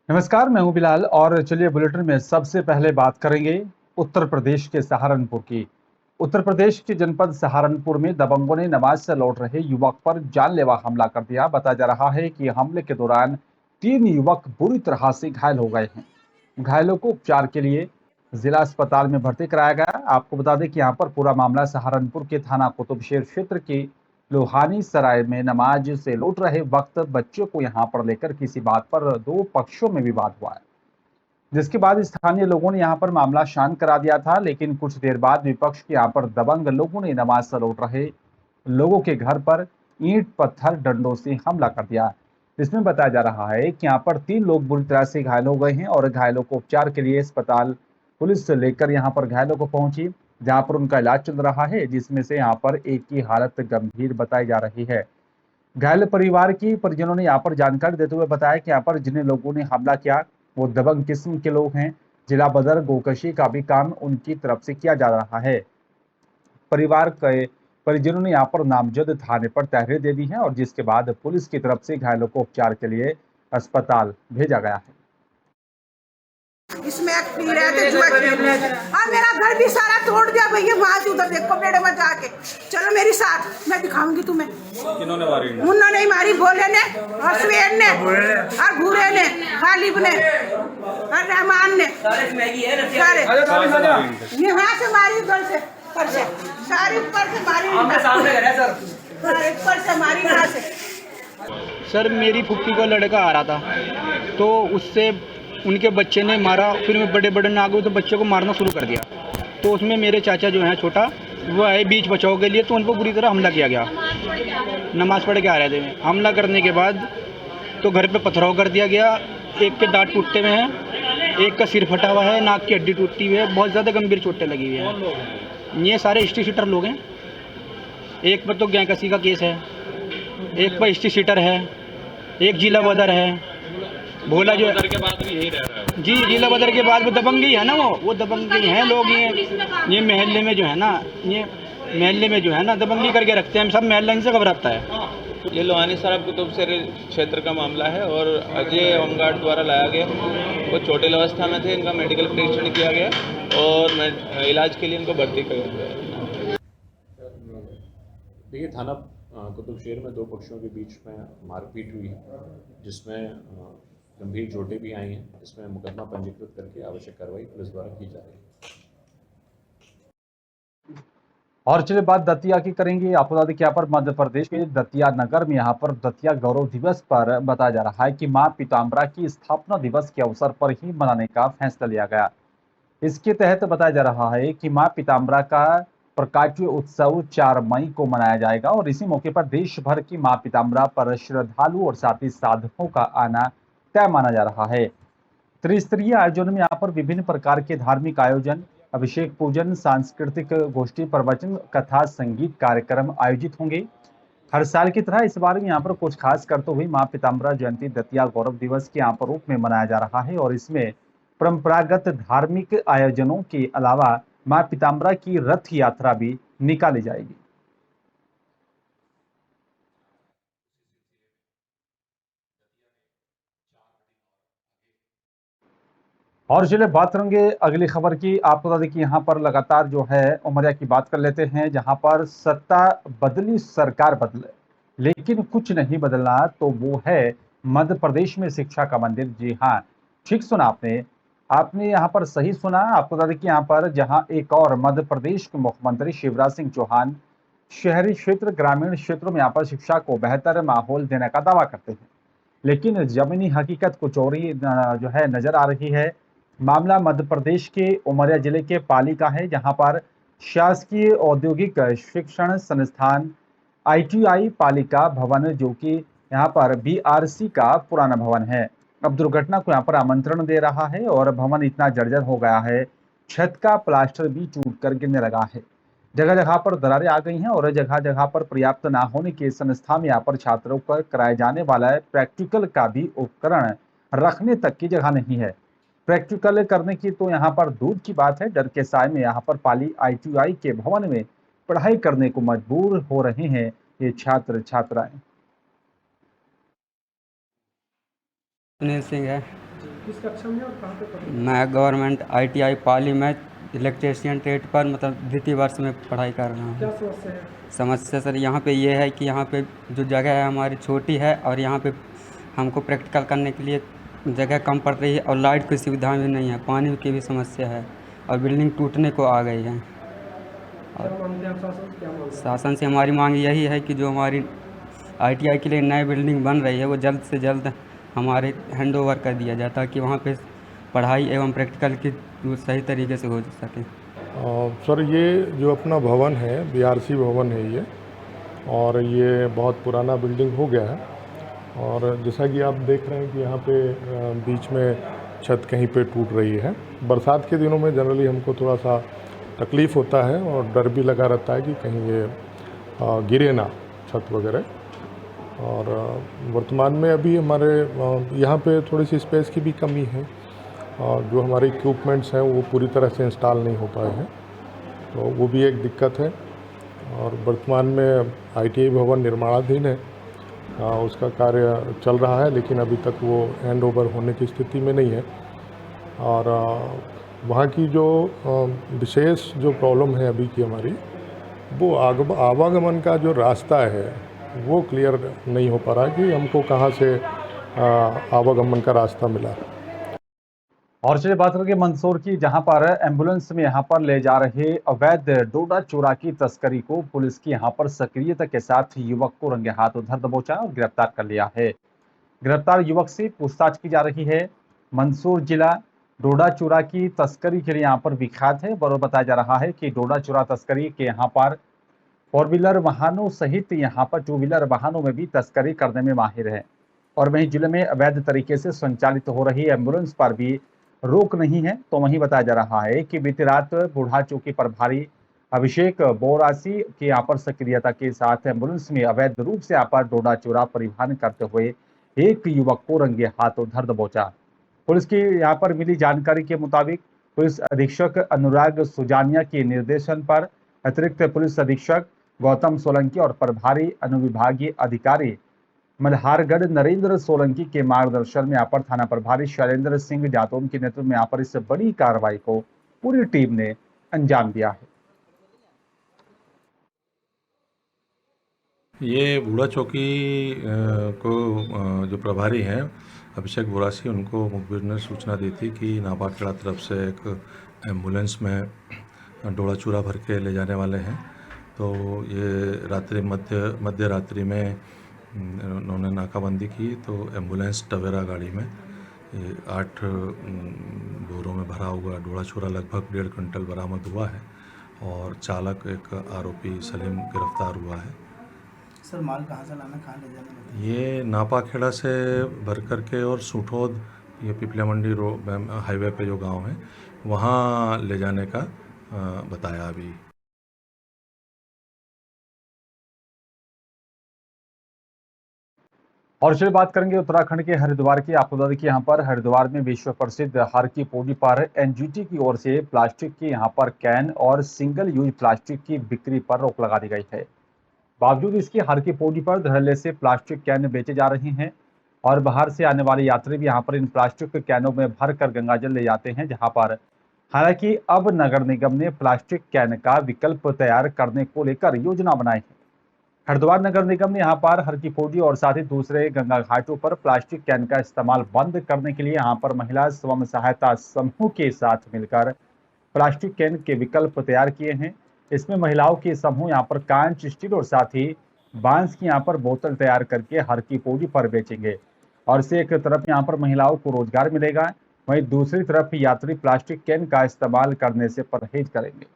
नमस्कार, मैं हूं बिलाल और चलिए बुलेटिन में सबसे पहले बात करेंगे उत्तर प्रदेश के सहारनपुर की। उत्तर प्रदेश के जनपद सहारनपुर में दबंगों ने नमाज से लौट रहे युवक पर जानलेवा हमला कर दिया। बताया जा रहा है कि हमले के दौरान 3 युवक बुरी तरह से घायल हो गए हैं। घायलों को उपचार के लिए जिला अस्पताल में भर्ती कराया गया। आपको बता दें कि यहाँ पर पूरा मामला सहारनपुर के थाना कुतुबशेर क्षेत्र के लोहानी सराय में नमाज से लौट रहे वक्त बच्चों को यहाँ पर लेकर किसी बात पर दो पक्षों में विवाद हुआ है, जिसके बाद स्थानीय लोगों ने यहाँ पर मामला शांत करा दिया था। लेकिन कुछ देर बाद विपक्ष के यहाँ पर दबंग लोगों ने नमाज से लौट रहे लोगों के घर पर ईंट पत्थर डंडों से हमला कर दिया। इसमें बताया जा रहा है कि यहाँ पर 3 लोग बुरी तरह से घायल हो गए हैं और घायलों को उपचार के लिए अस्पताल पुलिस से लेकर यहाँ पर घायलों को पहुंची, जहाँ पर उनका इलाज चल रहा है, जिसमें से यहाँ पर एक की हालत गंभीर बताई जा रही है। घायल परिवार की परिजनों ने यहाँ पर जानकारी देते हुए बताया कि यहाँ पर जिन लोगों ने हमला किया वो दबंग किस्म के लोग हैं। जिला बदर गोकशी का भी काम उनकी तरफ से किया जा रहा है। परिवार के परिजनों ने यहाँ पर नामजद थाने पर तहरीर दे दी है और जिसके बाद पुलिस की तरफ से घायलों को उपचार के लिए अस्पताल भेजा गया है। इसमें एक पी रहे थे जुआ खेलने और मेरा घर भी सारा तोड़ दिया भैया। वहां से उधर देखो पेड़ में जाके चलो मेरे साथ, मैं दिखाऊंगी तुम्हें। किन्होंने मारी? उन्होंने ही मारी, भोले ने और स्वेन ने और भूरे ने, गालिब ने और रहमान ने, सारे यहाँ से मारी, उधर से पर से सारी ऊपर से मारी, ऊपर से मारी वहाँ से। सर मेरी फुप्पी का लड़का आ रहा था तो उससे उनके बच्चे ने मारा, फिर मैं बड़े बड़े ना गए तो बच्चे को मारना शुरू कर दिया। तो उसमें मेरे चाचा जो हैं छोटा वो आए बीच बचाव के लिए, तो उन पर बुरी तरह हमला किया गया। नमाज़ पढ़ के आ रहे थे, हमला करने के बाद तो घर पे पथराव कर दिया गया। एक के दांत टूटे हुए हैं, एक का सिर फटा हुआ है, नाक की हड्डी टूटी हुई है, बहुत ज़्यादा गंभीर चोटें लगी हुई हैं। ये सारे हिस्ट्री शीटर लोग हैं। एक पर तो गैंगकसी का केस है, एक पर हिस्ट्री शीटर है, एक जिला बदर है। भोला जो के बाद भी यही रह रहा है जी, जिला बदर के बाद वो दबंगी है ना, वो दबंगी हैं लोग। ये महल्ले में जो है ना, ये महल्ले में जो है ना दबंगी करके रखते हैं, सब महल्ला इनसे घबराता है। ये लोहानी सराय कुतुबशेर क्षेत्र का मामला है और अजय होमगार्ड द्वारा लाया गया। वो चोटिल अवस्था में थे, इनका मेडिकल परीक्षण किया गया और इलाज के लिए इनको भर्ती किया गया। देखिए, थाना कुतुबशेर में दो पक्षों के बीच में मारपीट हुई है, जिसमें गंभीर चोटें भी आई हैं। इसमें मुकदमा पंजीकृत करके आवश्यक कार्रवाई पुलिस द्वारा की जा रही है। और चलिए बात दतिया की करेंगे। आपको बता दें कि यहाँ पर मध्य प्रदेश के दतिया नगर में यहाँ पर दतिया गौरव दिवस पर बताया जा रहा है कि मां पीताम्बरा की स्थापना दिवस के अवसर पर ही मनाने का फैसला लिया गया। इसके तहत बताया जा रहा है कि मां पीताम्बरा का प्रकाट्य उत्सव 4 मई को मनाया जाएगा और इसी मौके पर देश भर की मां पीताम्बरा पर श्रद्धालु और साथ ही साधकों का आना तय माना जा रहा है। त्रिस्तरीय आयोजन में यहाँ पर विभिन्न प्रकार के धार्मिक आयोजन, अभिषेक पूजन, सांस्कृतिक गोष्ठी, प्रवचन, कथा, संगीत कार्यक्रम आयोजित होंगे। हर साल की तरह इस बार भी यहाँ पर कुछ खास करते हुए मां पीताम्बरा जयंती दतिया गौरव दिवस के यहाँ पर रूप में मनाया जा रहा है और इसमें परंपरागत धार्मिक आयोजनों के अलावा मां पीताम्बरा की रथ यात्रा भी निकाली जाएगी। और चलिए बात करेंगे अगली खबर की। आपको बता दें कि यहाँ पर लगातार जो है उमरिया की बात कर लेते हैं, जहाँ पर सत्ता बदली सरकार बदले लेकिन कुछ नहीं बदलना, तो वो है मध्य प्रदेश में शिक्षा का मंदिर। जी हाँ, ठीक सुना आपने यहाँ पर सही सुना। आपको बता दें कि यहाँ पर जहाँ एक और मध्य प्रदेश के मुख्यमंत्री शिवराज सिंह चौहान शहरी क्षेत्र ग्रामीण क्षेत्रों में यहाँ पर शिक्षा को बेहतर माहौल देने का दावा करते हैं, लेकिन जमीनी हकीकत कुछ और ही जो है नजर आ रही है। मामला मध्य प्रदेश के उमरिया जिले के पाली का है, जहां पर शासकीय औद्योगिक शिक्षण संस्थान ITI पालिका भवन, जो कि यहां पर BRC का पुराना भवन है, अब दुर्घटना को यहां पर आमंत्रण दे रहा है और भवन इतना जर्जर हो गया है, छत का प्लास्टर भी टूट कर गिरने लगा है। जगह जगह पर दरारें आ गई हैं और जगह जगह पर पर्याप्त ना होने के संस्था में यहाँ पर छात्रों पर कराए जाने वाला प्रैक्टिकल का भी उपकरण रखने तक की जगह नहीं है। प्रैक्टिकल करने की तो यहाँ पर दूर की बात है, डर के साए में यहाँ पर पाली ITI के भवन में पढ़ाई करने को मजबूर हो रहे हैं ये छात्र छात्राएं। सुनील सिंह है। किस कक्षा में और कहाँ पे पढ़ते हैं? मैं गवर्नमेंट ITI पाली में इलेक्ट्रीशियन ट्रेड पर मतलब द्वितीय वर्ष में पढ़ाई कर रहा हूँ। क्या समस्या है? समस्या सर यहाँ पे ये है कि यहाँ पे जो जगह है हमारी छोटी है और यहाँ पे हमको प्रैक्टिकल करने के लिए जगह कम पड़ रही है और लाइट की सुविधा भी नहीं है, पानी की भी समस्या है और बिल्डिंग टूटने को आ गई है। क्या मांगते हैं आप शासन से, क्या मांगते हैं? शासन से हमारी मांग यही है कि जो हमारी ITI के लिए नई बिल्डिंग बन रही है वो जल्द से जल्द हमारे हैंड ओवर कर दिया जाए ताकि वहाँ पे पढ़ाई एवं प्रैक्टिकल की सही तरीके से हो सके। सर ये जो अपना भवन है BRC भवन है ये, और ये बहुत पुराना बिल्डिंग हो गया है और जैसा कि आप देख रहे हैं कि यहाँ पे बीच में छत कहीं पे टूट रही है। बरसात के दिनों में जनरली हमको थोड़ा सा तकलीफ़ होता है और डर भी लगा रहता है कि कहीं ये गिरे ना छत वगैरह। और वर्तमान में अभी हमारे यहाँ पे थोड़ी सी स्पेस की भी कमी है और जो हमारे इक्विपमेंट्स हैं वो पूरी तरह से इंस्टॉल नहीं हो पाए हैं, तो वो भी एक दिक्कत है। और वर्तमान में ITI भवन निर्माणाधीन है, उसका कार्य चल रहा है लेकिन अभी तक वो हैंड ओवर होने की स्थिति में नहीं है। और वहाँ की जो विशेष जो प्रॉब्लम है अभी की हमारी, वो आवागमन का जो रास्ता है वो क्लियर नहीं हो पा रहा है कि हमको कहाँ से आवागमन का रास्ता मिला। और चलिए बात करेंगे मंदसौर की, जहां पर एम्बुलेंस में यहां पर ले जा रहे अवैध डोडा चूरा की तस्करी को पुलिस की यहां पर सक्रियता के साथ युवक को रंगे हाथ उधर दबोचा और गिरफ्तार कर लिया है। गिरफ्तार युवक से पूछताछ की जा रही है। मंदसौर जिला डोडा चूरा की तस्करी के लिए यहाँ पर विख्यात है और बताया जा रहा है कि डोडा चूरा तस्करी के यहाँ पर 4 व्हीलर वाहनों सहित यहाँ पर 2 व्हीलर वाहनों में भी तस्करी करने में माहिर है। और वहीं जिले में अवैध तरीके से संचालित हो रही एम्बुलेंस पर भी रोक नहीं है। तो वहीं बताया जा रहा है कि बीती रात बूढ़ा चौकी प्रभारी अभिषेक बोरासी के यहाँ पर सक्रियता के साथ एम्बुलेंस में अवैध रूप से यहाँ पर डोडा चूरा परिवहन करते हुए एक युवक को रंगे हाथों धर दबोचा। पुलिस की यहाँ पर मिली जानकारी के मुताबिक पुलिस अधीक्षक अनुराग सुजानिया के निर्देशन पर अतिरिक्त पुलिस अधीक्षक गौतम सोलंकी और प्रभारी अनुविभागीय अधिकारी मल्हारगढ़ नरेंद्र सोलंकी के मार्गदर्शन में यहाँ पर थाना प्रभारी शैलेंद्र सिंह जातोन के नेतृत्व में यहाँ पर इस बड़ी कार्रवाई को पूरी टीम ने अंजाम दिया है। ये बूढ़ा चौकी को जो प्रभारी हैं अभिषेक बोरासी, उनको मुखबिर ने सूचना दी थी कि नापाखेड़ा तरफ से एक एम्बुलेंस में डोडा चूरा भर के ले जाने वाले हैं। तो ये रात्रि मध्य रात्रि में उन्होंने नाकाबंदी की तो एम्बुलेंस टवेरा गाड़ी में 8 बोरों में भरा हुआ डोडा चूरा लगभग 1.5 क्विंटल बरामद हुआ है और चालक एक आरोपी सलीम गिरफ्तार हुआ है। सर माल कहाँ से लाना, कहाँ ले जाना? ये नापाखेड़ा से भर करके और सूठोद, ये पिपलिया मंडी हाईवे पे जो गांव है वहाँ ले जाने का बताया अभी। और चलिए बात करेंगे उत्तराखंड के हरिद्वार की। आपको बता दें कि यहाँ पर हरिद्वार में विश्व प्रसिद्ध हर की पौड़ी पर NGT की ओर से प्लास्टिक की यहाँ पर कैन और सिंगल यूज प्लास्टिक की बिक्री पर रोक लगा दी गई है। बावजूद इसकी हर की पौड़ी पर धड़ल्ले से प्लास्टिक कैन बेचे जा रहे हैं और बाहर से आने वाले यात्री भी यहाँ पर इन प्लास्टिक कैनों में भरकर गंगाजल ले जाते हैं, जहाँ पर हालांकि अब नगर निगम ने प्लास्टिक कैन का विकल्प तैयार करने को लेकर योजना बनाई है। हरिद्वार नगर निगम ने यहाँ पर हर की पौड़ी और साथ ही दूसरे गंगा घाटों पर प्लास्टिक कैन का इस्तेमाल बंद करने के लिए यहाँ पर महिला स्वयं सहायता समूह के साथ मिलकर प्लास्टिक कैन के विकल्प तैयार किए हैं। इसमें महिलाओं के समूह यहाँ पर कांच, स्टील और साथ ही बांस की यहाँ पर बोतल तैयार करके हर की पौड़ी पर बेचेंगे और इससे एक तरफ यहाँ पर महिलाओं को रोजगार मिलेगा, वहीं दूसरी तरफ यात्री प्लास्टिक कैन का इस्तेमाल करने से परहेज करेंगे।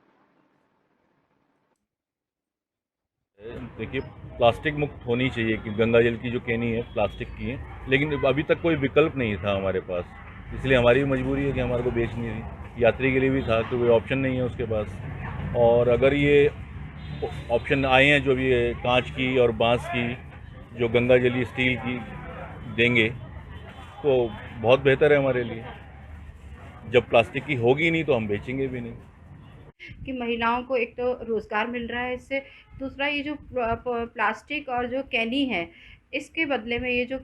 देखिए, प्लास्टिक मुक्त होनी चाहिए कि गंगा जल की जो कैनी है प्लास्टिक की है, लेकिन अभी तक कोई विकल्प नहीं था हमारे पास, इसलिए हमारी भी मजबूरी है कि हमारे को बेचनी थी। यात्री के लिए भी था कि कोई ऑप्शन नहीं है उसके पास। और अगर ये ऑप्शन आए हैं जो भी कांच की और बांस की, जो गंगा जली स्टील की देंगे तो बहुत बेहतर है हमारे लिए। जब प्लास्टिक की होगी नहीं तो हम बेचेंगे भी नहीं। कि महिलाओं को एक तो रोज़गार मिल रहा है इससे, दूसरा ये जो प्लास्टिक और जो कैनी है इसके बदले में ये जो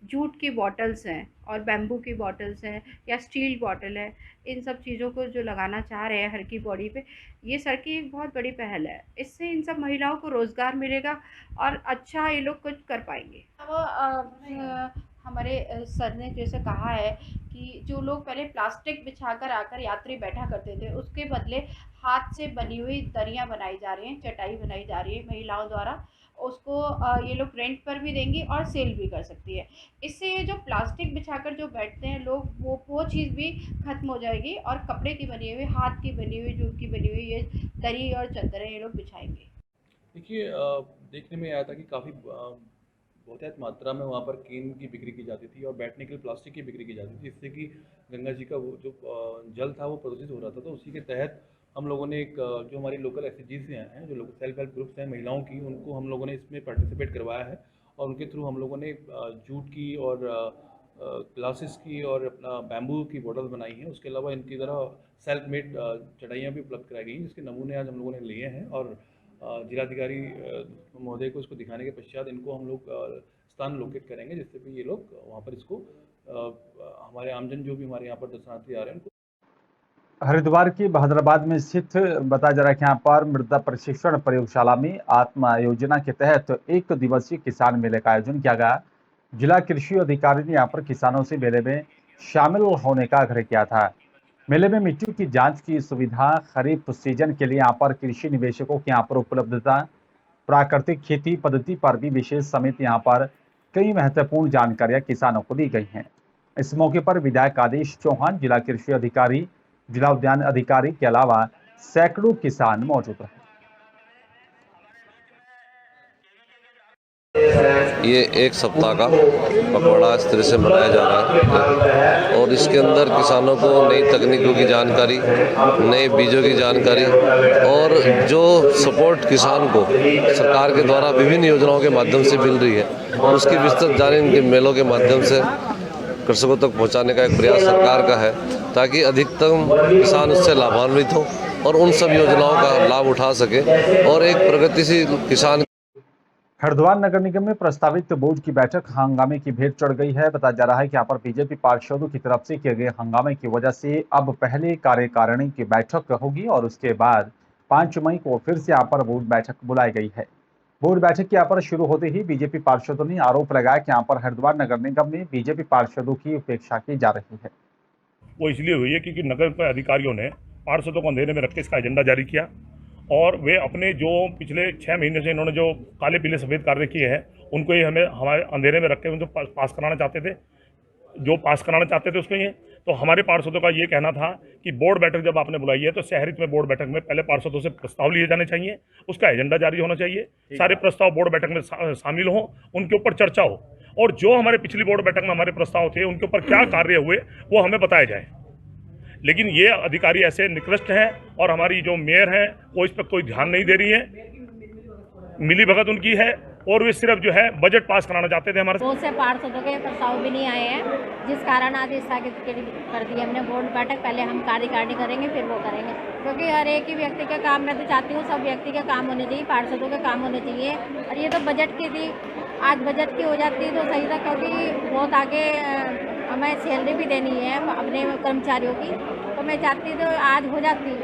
जूट की बॉटल्स हैं और बैम्बू की बॉटल्स हैं या स्टील बॉटल है, इन सब चीज़ों को जो लगाना चाह रहे हैं हर की बॉडी पे, ये सर की एक बहुत बड़ी पहल है। इससे इन सब महिलाओं को रोज़गार मिलेगा और अच्छा ये लोग कुछ कर पाएंगे। अब हमारे सर ने जैसे कहा है कि जो लोग पहले प्लास्टिक बिछाकर आकर यात्री बैठा करते थे, उसके बदले हाथ से बनी हुई दरियाँ बनाई जा रही हैं, चटाई बनाई जा रही है महिलाओं द्वारा। उसको ये लोग रेंट पर भी देंगी और सेल भी कर सकती है। इससे ये जो प्लास्टिक बिछाकर जो बैठते हैं लोग, वो चीज़ भी ख़त्म हो जाएगी और कपड़े की बनी हुई, हाथ की बनी हुई, जूट की बनी हुई ये दरी और चादरें ये लोग बिछाएंगे। देखिए, देखने में आया था कि काफ़ी बहुत मात्रा में वहाँ पर केन की बिक्री की जाती थी और बैठने के लिए प्लास्टिक की बिक्री की जाती थी, जिससे कि गंगा जी का वो जो जल था वो प्रदूषित हो रहा था। तो उसी के तहत हम लोगों ने एक जो हमारी लोकल SHGs हैं, जो लोकल सेल्फ हेल्प ग्रुप्स हैं महिलाओं की, उनको हम लोगों ने इसमें पार्टिसिपेट करवाया है और उनके थ्रू हम लोगों ने जूट की और ग्लासेस की और अपना बैम्बू की बॉटल बनाई हैं। उसके अलावा इनकी तरह सेल्फ मेड चटाइयाँ भी उपलब्ध कराई गई हैं, जिसके नमूने आज हम लोगों ने लिए हैं और जिलाधिकारी महोदय को इसको दिखाने के पश्चात इनको हम लोग स्थान लोकेट करेंगे, जिससे भी ये लोग वहाँ पर इसको हमारे आमजन जो भी हमारे यहाँ पर दर्शनार्थी आ रहे हैं उनको। हरिद्वार की बहादुराबाद में स्थित बताया जा रहा है कि यहाँ पर मृदा प्रशिक्षण प्रयोगशाला में आत्मा योजना के तहत 1 दिवसीय किसान मेले का आयोजन किया गया। जिला कृषि अधिकारी ने यहाँ पर किसानों से मेले में शामिल होने का आग्रह किया था। मेले में मिट्टी की जांच की सुविधा, खरीफ सीजन के लिए यहाँ पर कृषि निवेशकों की यहाँ पर उपलब्धता, प्राकृतिक खेती पद्धति पर भी विशेष समेत यहाँ पर कई महत्वपूर्ण जानकारियां किसानों को दी गई हैं। इस मौके पर विधायक आदेश चौहान, जिला कृषि अधिकारी, जिला उद्यान अधिकारी के अलावा सैकड़ों किसान मौजूद रहे। ये 1 सप्ताह का पखवाड़ा इस तरह से मनाया जा रहा है और इसके अंदर किसानों को नई तकनीकों की जानकारी, नए बीजों की जानकारी और जो सपोर्ट किसान को सरकार के द्वारा विभिन्न योजनाओं के माध्यम से मिल रही है, उसकी विस्तृत जानकारी इनके मेलों के माध्यम से कृषकों तक पहुंचाने का एक प्रयास सरकार का है, ताकि अधिकतम किसान उससे लाभान्वित हो और उन सब योजनाओं का लाभ उठा सके और एक प्रगतिशील किसान। हरिद्वार नगर निगम में प्रस्तावित बोर्ड की बैठक हंगामे की भेंट चढ़ गई है। बताया जा रहा है कि यहाँ पर बीजेपी पार्षदों की तरफ से किए गए हंगामे की वजह से अब पहले कार्यकारिणी की बैठक होगी और उसके बाद 5 मई को फिर से यहाँ पर बोर्ड बैठक बुलाई गई है। बोर्ड बैठक की यहाँ पर शुरू होते ही बीजेपी पार्षदों ने आरोप लगाया कि यहाँ पर हरिद्वार नगर निगम में बीजेपी पार्षदों की उपेक्षा की जा रही है। वो इसलिए हुई है क्योंकि नगर के अधिकारियों ने पार्षदों को अंधेरे में रख के इसका एजेंडा जारी किया और वे अपने जो पिछले 6 महीने से इन्होंने जो काले पीले सफ़ेद कार्य किए हैं उनको ही हमारे अंधेरे में रख के उनको पास कराना चाहते थे, जो पास कराना चाहते थे उसको ये। तो हमारे पार्षदों का ये कहना था कि बोर्ड बैठक जब आपने बुलाई है तो शहरित में बोर्ड बैठक में पहले पार्षदों से प्रस्ताव लिए जाने चाहिए, उसका एजेंडा जारी होना चाहिए, सारे प्रस्ताव बोर्ड बैठक में शामिल हों, उनके ऊपर चर्चा हो और जो हमारे पिछली बोर्ड बैठक में हमारे प्रस्ताव थे उनके ऊपर क्या कार्य हुए वो हमें बताया जाए। लेकिन ये अधिकारी ऐसे निकृष्ट हैं और हमारी जो मेयर हैं वो इस पर कोई ध्यान नहीं दे रही है, मिली भगत उनकी है और वे सिर्फ जो है बजट पास कराना चाहते थे। हमारे बहुत से पार्षदों के प्रस्ताव भी नहीं आए हैं, जिस कारण आज स्थगित कर दी हमने बोर्ड बैठक। पहले हम कार्यकारिणी करेंगे फिर वो करेंगे, क्योंकि हर एक ही व्यक्ति का काम, मैं तो चाहती हूँ सब व्यक्ति के काम होने चाहिए, पार्षदों के काम होने चाहिए। और ये तो बजट की थी, आज बजट की हो जाती तो सही था, क्योंकि बहुत आगे हमें सैलरी भी देनी है अपने कर्मचारियों की, तो मैं चाहती तो आज हो जाती,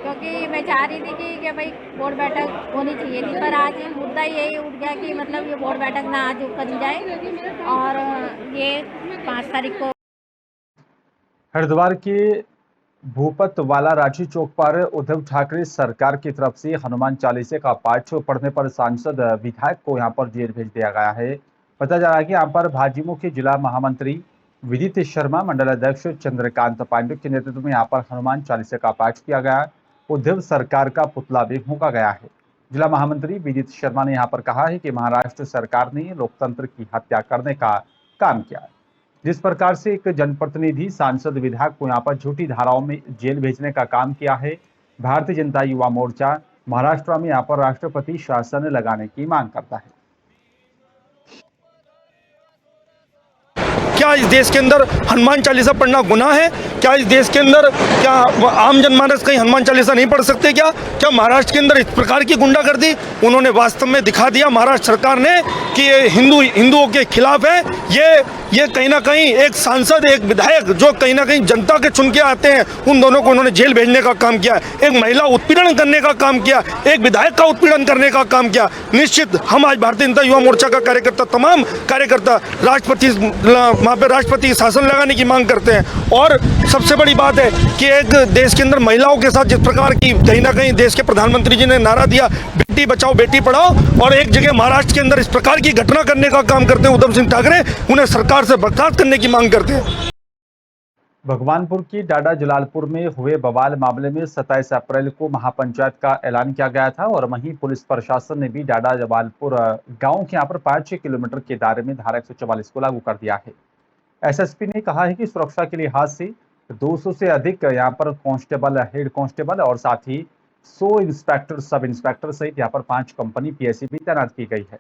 क्योंकि मैं चाह रही थी कि भाई बोर्ड बैठक होनी चाहिए थी। पर आज मुद्दा यही उठ गया कि मतलब ये बोर्ड बैठक ना आज करी जाए और ये 5 तारीख को। हरिद्वार के भूपतवाला राठी चौक पर उद्धव ठाकरे सरकार की तरफ से हनुमान चालीसा का पाठ पढ़ने पर सांसद विधायक को यहां पर जेल भेज दिया गया है। बताया जा रहा है कि यहां पर भाजपा के जिला महामंत्री विदित शर्मा, मंडल अध्यक्ष चंद्रकांत पांडे के नेतृत्व में यहाँ पर हनुमान चालीसा का पाठ किया गया। उद्धव सरकार का पुतला भी फूंका गया है। जिला महामंत्री विदित शर्मा ने यहाँ पर कहा है कि महाराष्ट्र सरकार ने लोकतंत्र की हत्या करने का काम किया है। जिस प्रकार से एक जनप्रतिनिधि सांसद विधायक को यहाँ पर झूठी धाराओं में जेल भेजने का काम किया है, भारतीय जनता युवा मोर्चा महाराष्ट्र में यहाँ पर राष्ट्रपति शासन लगाने की मांग करता है। क्या इस देश के अंदर हनुमान चालीसा पढ़ना गुनाह है? क्या इस देश के अंदर क्या आम जनमानस कहीं हनुमान चालीसा नहीं पढ़ सकते? क्या महाराष्ट्र के अंदर इस प्रकार की गुंडागर्दी उन्होंने वास्तव में दिखा दिया महाराष्ट्र सरकार ने कि ये हिंदुओं के खिलाफ है। ये ये कहीं ना कहीं एक सांसद, एक विधायक जो कहीं ना कहीं जनता के चुन के आते हैं, उन दोनों को उन्होंने जेल भेजने का काम किया, एक महिला उत्पीड़न करने का काम किया, एक विधायक का उत्पीड़न करने का काम किया। निश्चित हम आज भारतीय जनता युवा मोर्चा का कार्यकर्ता, तमाम कार्यकर्ता वहाँ पे राष्ट्रपति शासन लगाने की मांग करते हैं। और सबसे बड़ी बात है कि एक देश के अंदर महिलाओं के साथ जिस प्रकार की कहीं ना कहीं देश के प्रधानमंत्री जी ने नारा दिया बेटी बचाओ बेटी पढ़ाओ, और एक जगह महाराष्ट्र के अंदर इस प्रकार की घटना करने का काम करते हैं उद्धव सिंह ठाकरे, उन्हें सरकार से बर्खास्त करने की मांग करते हैं। भगवानपुर की डाडा जलालपुर में हुए बवाल मामले में 27 अप्रैल को महापंचायत का ऐलान किया गया था और वहीं पुलिस प्रशासन ने भी डाडा जलालपुर गांव के यहाँ पर 5-6 किलोमीटर के दायरे में धारा 144 को लागू कर दिया है। एसएसपी ने कहा है कि सुरक्षा के लिहाज से 200 से अधिक यहाँ पर कांस्टेबल, हेड कांस्टेबल और साथ ही 100 इंस्पेक्टर, सब इंस्पेक्टर सहित यहाँ पर 5 कंपनी पीएसी भी तैनात की गई है।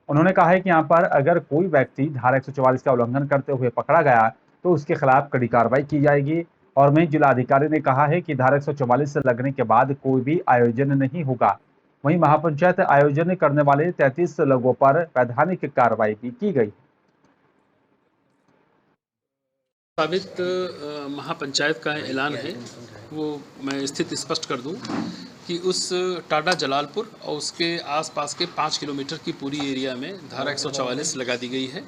उन्होंने कहा है कि यहाँ पर अगर कोई व्यक्ति धारा 144 का उल्लंघन करते हुए पकड़ा गया तो उसके खिलाफ कड़ी कार्रवाई की जाएगी। और वहीं जिलाधिकारी ने कहा है कि धारा 144 से लगने के बाद कोई भी आयोजन नहीं होगा। वहीं महापंचायत आयोजन करने वाले 33 लोगों पर वैधानिक कार्रवाई भी की गई। साबित महापंचायत का ऐलान है, वो मैं स्थिति स्पष्ट कर दूं कि उस टाडा जलालपुर और उसके आसपास के 5 किलोमीटर की पूरी एरिया में धारा 144 लगा दी गई है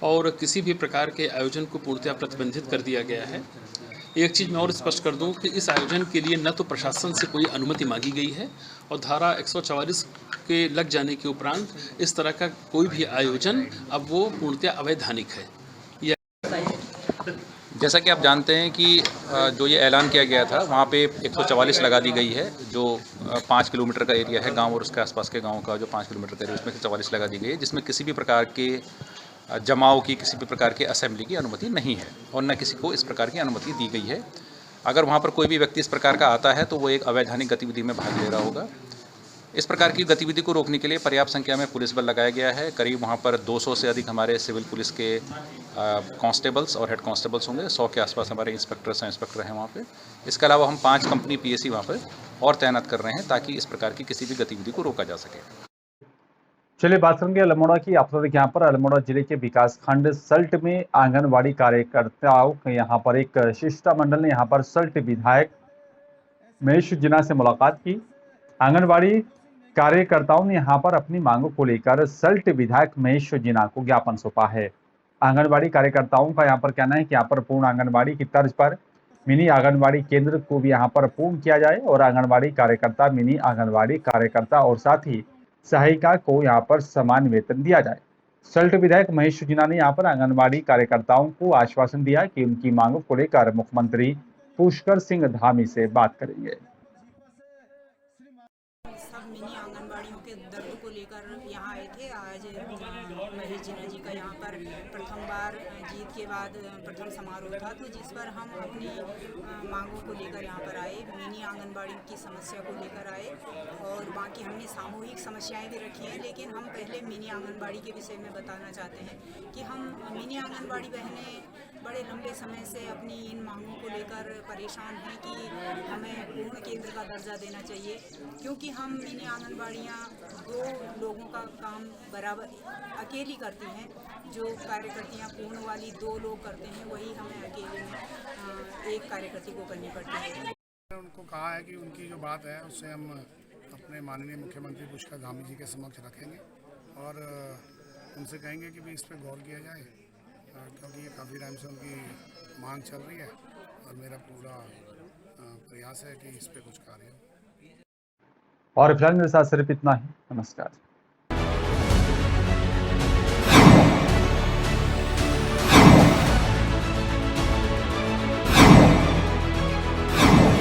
और किसी भी प्रकार के आयोजन को पूर्णतः प्रतिबंधित कर दिया गया है। एक चीज़ मैं और स्पष्ट कर दूं कि इस आयोजन के लिए न तो प्रशासन से कोई अनुमति मांगी गई है और धारा 144 के लग जाने के उपरांत इस तरह का कोई भी आयोजन अब वो पूर्णतः अवैधानिक है। जैसा कि आप जानते हैं कि जो ये ऐलान किया गया था वहाँ पे 144 लगा दी गई है, जो 5 किलोमीटर का एरिया है गांव और उसके आसपास के गांव का जो 5 किलोमीटर का एरिया उसमें 144 लगा दी गई है, जिसमें किसी भी प्रकार के जमाव की, किसी भी प्रकार के असेंबली की अनुमति नहीं है और न किसी को इस प्रकार की अनुमति दी गई है। अगर वहाँ पर कोई भी व्यक्ति इस प्रकार का आता है तो वो एक अवैधानिक गतिविधि में भाग ले रहा होगा। इस प्रकार की गतिविधि को रोकने के लिए पर्याप्त संख्या में पुलिस बल लगाया गया है। करीब वहाँ पर 200 से अधिक हमारे सिविल पुलिस के कांस्टेबल्स और हेड कांस्टेबल्स होंगे। 100 के आसपास हमारे इंस्पेक्टर हैं वहाँ पे। इसके अलावा हम 5 कंपनी पीएसी वहाँ पर और तैनात कर रहे हैं ताकि इस प्रकार की किसी भी गतिविधि को रोका जा सके। चलिए बात करेंगे अल्मोड़ा की। आप लोग यहाँ पर अल्मोड़ा जिले के विकास खंड सल्ट में आंगनबाड़ी कार्यकर्ताओं के यहाँ पर एक शिष्टमंडल ने यहाँ पर सल्ट विधायक महेश जिना से मुलाकात की। आंगनबाड़ी कार्यकर्ताओं ने यहाँ पर अपनी मांगों को लेकर सल्ट विधायक महेश जिना को ज्ञापन सौंपा है। आंगनबाड़ी कार्यकर्ताओं का यहाँ पर कहना है कि यहाँ पर पूर्ण आंगनबाड़ी की तर्ज पर मिनी आंगनबाड़ी केंद्र को भी यहाँ पर पूर्ण किया जाए और आंगनबाड़ी कार्यकर्ता, मिनी आंगनबाड़ी कार्यकर्ता और साथ ही सहायिका को यहाँ पर समान वेतन दिया जाए। सल्ट विधायक महेश जिना ने यहाँ पर आंगनबाड़ी कार्यकर्ताओं को आश्वासन दिया कि उनकी मांगों को लेकर मुख्यमंत्री पुष्कर सिंह धामी से बात करेंगे। सब मिनी आंगनबाड़ियों के दर्द को लेकर यहाँ आए थे। आज महेश जिना जी का यहाँ पर प्रथम बार जीत के बाद प्रथम समारोह था, तो जिस पर हम अपनी मांगों को लेकर यहाँ पर आए, मिनी आंगनबाड़ी की समस्या को लेकर आए और बाकी हमने सामूहिक समस्याएं भी रखी हैं। लेकिन हम पहले मिनी आंगनबाड़ी के विषय में बताना चाहते हैं कि हम मिनी आंगनबाड़ी बहनें बड़े लंबे समय से अपनी इन मांगों को लेकर परेशान हैं कि हमें पूर्ण केंद्र का दर्जा देना चाहिए, क्योंकि हम मिनी आंगनबाड़ियाँ 2 लोगों का काम बराबर अकेली करती हैं। जो कार्यकर्तियाँ पूर्ण वाली 2 लोग करते हैं वही हमें अकेले में एक कार्यकर्ती को करनी पड़ती है। उनको कहा है कि उनकी जो बात है उससे हम अपने माननीय मुख्यमंत्री पुष्कर धामी जी के समक्ष रखेंगे और उनसे कहेंगे कि भी इस पर गौर किया जाए, क्योंकि ये काफ़ी टाइम से उनकी मांग चल रही है और मेरा पूरा प्रयास है कि इस पर कुछ कार्य हो। और फिलहाल मेरे साथ सिर्फ इतना ही। नमस्कार।